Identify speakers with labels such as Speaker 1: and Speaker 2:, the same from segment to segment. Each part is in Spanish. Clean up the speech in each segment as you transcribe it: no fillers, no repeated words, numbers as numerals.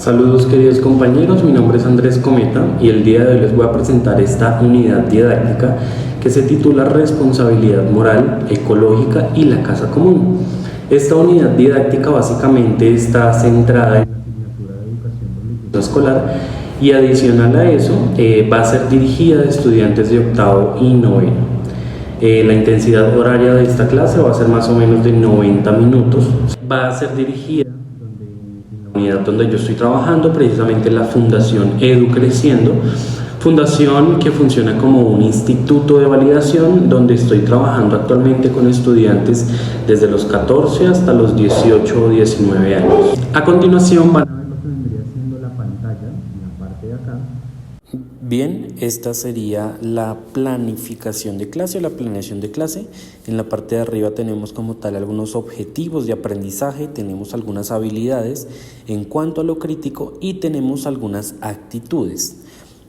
Speaker 1: Saludos queridos compañeros, mi nombre es Andrés Cometa y el día de hoy les voy a presentar esta unidad didáctica que se titula Responsabilidad Moral, Ecológica y la Casa Común. Esta unidad didáctica básicamente está centrada en la asignatura de educación religiosa escolar y adicional a eso va a ser dirigida a estudiantes de octavo y noveno. La intensidad horaria de esta clase va a ser más o menos de 90 minutos. Va a ser dirigida unidad donde yo estoy trabajando, precisamente la Fundación EduCreciendo, fundación que funciona como un instituto de validación donde estoy trabajando actualmente con estudiantes desde los 14 hasta los 18 o 19 años. A continuación van a ver lo que vendría siendo la pantalla en la parte de acá. Bien, esta sería la planificación de clase o la planeación de clase. En la parte de arriba tenemos como tal algunos objetivos de aprendizaje, tenemos algunas habilidades en cuanto a lo crítico y tenemos algunas actitudes.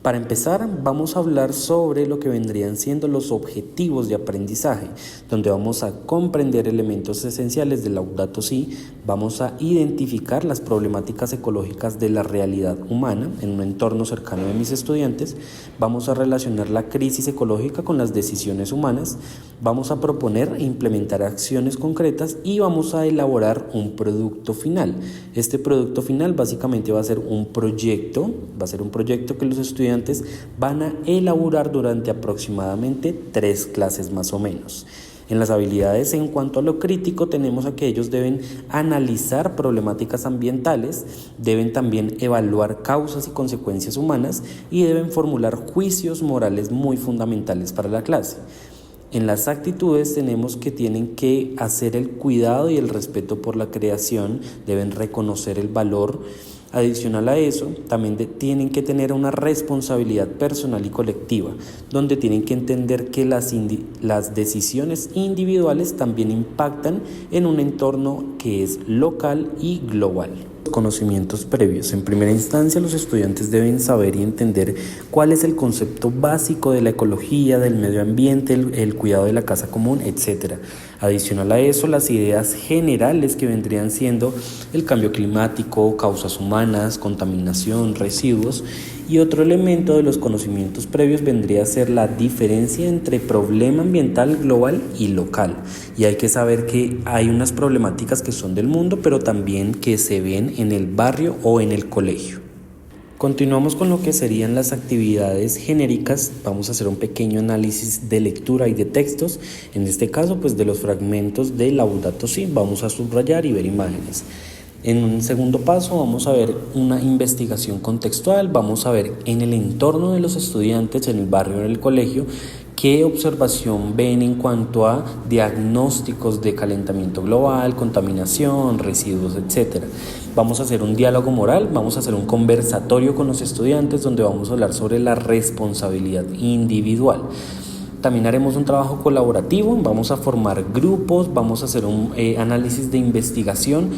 Speaker 1: Para empezar, vamos a hablar sobre lo que vendrían siendo los objetivos de aprendizaje, donde vamos a comprender elementos esenciales de Laudato Si, vamos a identificar las problemáticas ecológicas de la realidad humana en un entorno cercano de mis estudiantes, vamos a relacionar la crisis ecológica con las decisiones humanas, vamos a proponer e implementar acciones concretas y vamos a elaborar un producto final. Este producto final básicamente va a ser un proyecto que los estudiantes van a elaborar durante aproximadamente 3 clases más o menos. En las habilidades en cuanto a lo crítico tenemos a que ellos deben analizar problemáticas ambientales, deben también evaluar causas y consecuencias humanas y deben formular juicios morales muy fundamentales para la clase. En las actitudes tenemos que tienen que hacer el cuidado y el respeto por la creación, deben reconocer el valor. Adicional a eso, también tienen que tener una responsabilidad personal y colectiva, donde tienen que entender que las decisiones individuales también impactan en un entorno que es local y global. Conocimientos previos. En primera instancia, los estudiantes deben saber y entender cuál es el concepto básico de la ecología, del medio ambiente, el cuidado de la casa común, etc. Adicional a eso, las ideas generales que vendrían siendo el cambio climático, causas humanas, contaminación, residuos. Y otro elemento de los conocimientos previos vendría a ser la diferencia entre problema ambiental global y local. Y hay que saber que hay unas problemáticas que son del mundo, pero también que se ven en el barrio o en el colegio. Continuamos con lo que serían las actividades genéricas. Vamos a hacer un pequeño análisis de lectura y de textos. En este caso, pues de los fragmentos de Laudato Si, vamos a subrayar y ver imágenes. En un segundo paso vamos a ver una investigación contextual, vamos a ver en el entorno de los estudiantes, en el barrio, en el colegio, qué observación ven en cuanto a diagnósticos de calentamiento global, contaminación, residuos, etc. Vamos a hacer un diálogo moral, vamos a hacer un conversatorio con los estudiantes donde vamos a hablar sobre la responsabilidad individual. También haremos un trabajo colaborativo, vamos a formar grupos, vamos a hacer un análisis de investigación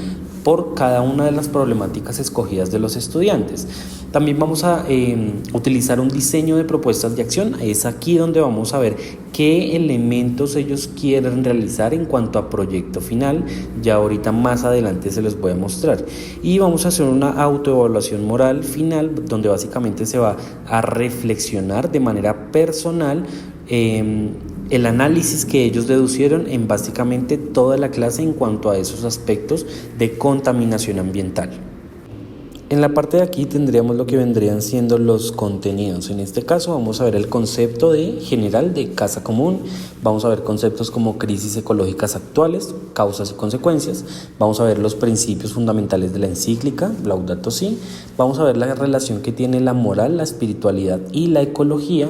Speaker 1: por cada una de las problemáticas escogidas de los estudiantes. También vamos a utilizar un diseño de propuestas de acción. Es aquí donde vamos a ver qué elementos ellos quieren realizar en cuanto a proyecto final. Ya ahorita más adelante se los voy a mostrar. Y vamos a hacer una autoevaluación moral final donde básicamente se va a reflexionar de manera personal el análisis que ellos deducieron en básicamente toda la clase en cuanto a esos aspectos de contaminación ambiental. En la parte de aquí tendríamos lo que vendrían siendo los contenidos. En este caso vamos a ver el concepto general de casa común, vamos a ver conceptos como crisis ecológicas actuales, causas y consecuencias, vamos a ver los principios fundamentales de la encíclica Laudato Si, vamos a ver la relación que tiene la moral, la espiritualidad y la ecología.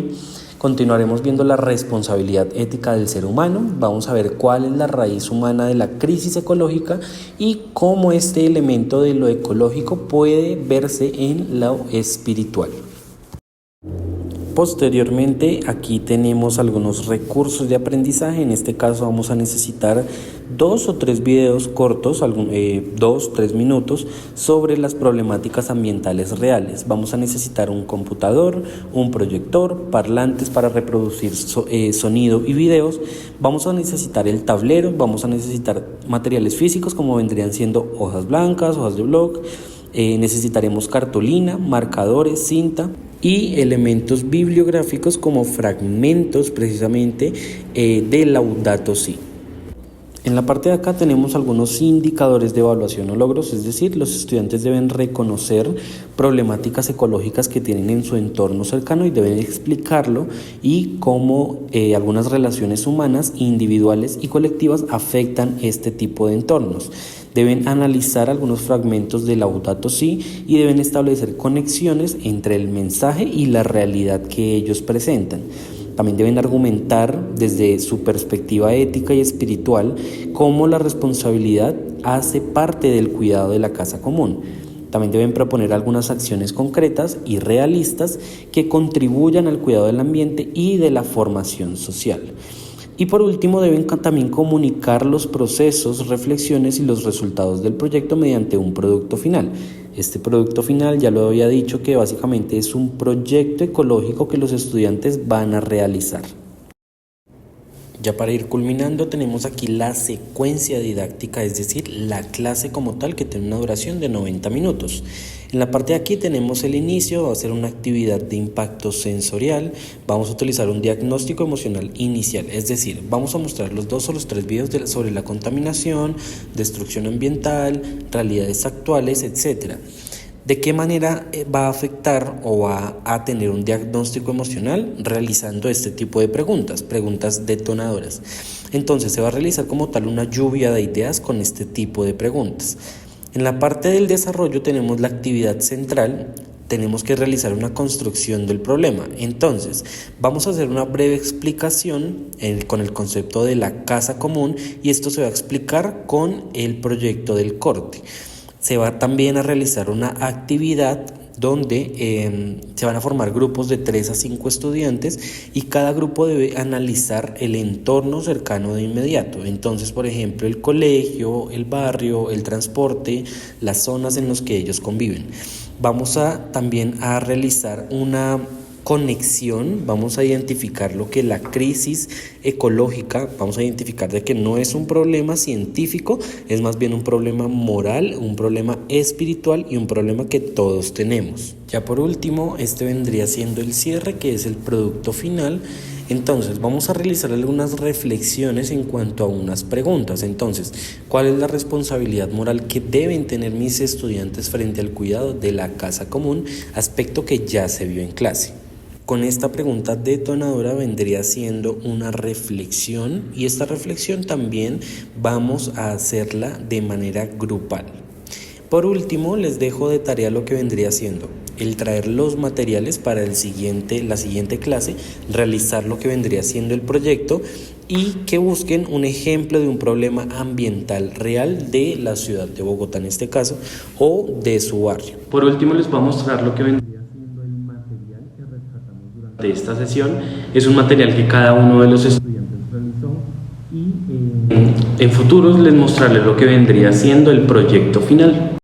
Speaker 1: Continuaremos viendo la responsabilidad ética del ser humano, vamos a ver cuál es la raíz humana de la crisis ecológica y cómo este elemento de lo ecológico puede verse en lo espiritual. Posteriormente, aquí tenemos algunos recursos de aprendizaje. En este caso vamos a necesitar 2 o 3 videos cortos, 2-3 minutos, sobre las problemáticas ambientales reales. Vamos a necesitar un computador, un proyector, parlantes para reproducir sonido y videos. Vamos a necesitar el tablero, vamos a necesitar materiales físicos como vendrían siendo hojas blancas, hojas de blog, Necesitaremos cartulina, marcadores, cinta y elementos bibliográficos como fragmentos precisamente de Laudato Si. En la parte de acá tenemos algunos indicadores de evaluación o logros, es decir, los estudiantes deben reconocer problemáticas ecológicas que tienen en su entorno cercano y deben explicarlo y cómo algunas relaciones humanas, individuales y colectivas afectan este tipo de entornos. Deben analizar algunos fragmentos de Laudato Si y deben establecer conexiones entre el mensaje y la realidad que ellos presentan. También deben argumentar desde su perspectiva ética y espiritual cómo la responsabilidad hace parte del cuidado de la casa común. También deben proponer algunas acciones concretas y realistas que contribuyan al cuidado del ambiente y de la formación social. Y por último, deben también comunicar los procesos, reflexiones y los resultados del proyecto mediante un producto final. Este producto final, ya lo había dicho, que básicamente es un proyecto ecológico que los estudiantes van a realizar. Ya para ir culminando, tenemos aquí la secuencia didáctica, es decir, la clase como tal, que tiene una duración de 90 minutos. En la parte de aquí tenemos el inicio, va a ser una actividad de impacto sensorial, vamos a utilizar un diagnóstico emocional inicial, es decir, vamos a mostrar los 2 o los 3 videos sobre la contaminación, destrucción ambiental, realidades actuales, etc. ¿De qué manera va a afectar o va a tener un diagnóstico emocional? Realizando este tipo de preguntas detonadoras. Entonces se va a realizar como tal una lluvia de ideas con este tipo de preguntas. En la parte del desarrollo tenemos la actividad central, tenemos que realizar una construcción del problema. Entonces, vamos a hacer una breve explicación con el concepto de la casa común y esto se va a explicar con el proyecto del corte. Se va también a realizar una actividad donde se van a formar grupos de 3 a 5 estudiantes y cada grupo debe analizar el entorno cercano de inmediato. Entonces, por ejemplo, el colegio, el barrio, el transporte, las zonas en las que ellos conviven. Vamos también a realizar una conexión, vamos a identificar lo que la crisis ecológica, vamos a identificar de que no es un problema científico, es más bien un problema moral, un problema espiritual y un problema que todos tenemos. Ya por último, este vendría siendo el cierre, que es el producto final. Entonces, vamos a realizar algunas reflexiones en cuanto a unas preguntas. Entonces, ¿cuál es la responsabilidad moral que deben tener mis estudiantes frente al cuidado de la casa común? Aspecto que ya se vio en clase. Con esta pregunta detonadora vendría siendo una reflexión y esta reflexión también vamos a hacerla de manera grupal. Por último, les dejo de tarea lo que vendría siendo el traer los materiales para la siguiente clase, realizar lo que vendría siendo el proyecto y que busquen un ejemplo de un problema ambiental real de la ciudad de Bogotá en este caso o de su barrio. Por último, les voy a mostrar lo que vendría siendo el material que rescatamos durante esta sesión. Es un material que cada uno de los estudiantes realizó y en futuros les mostraré lo que vendría siendo el proyecto final.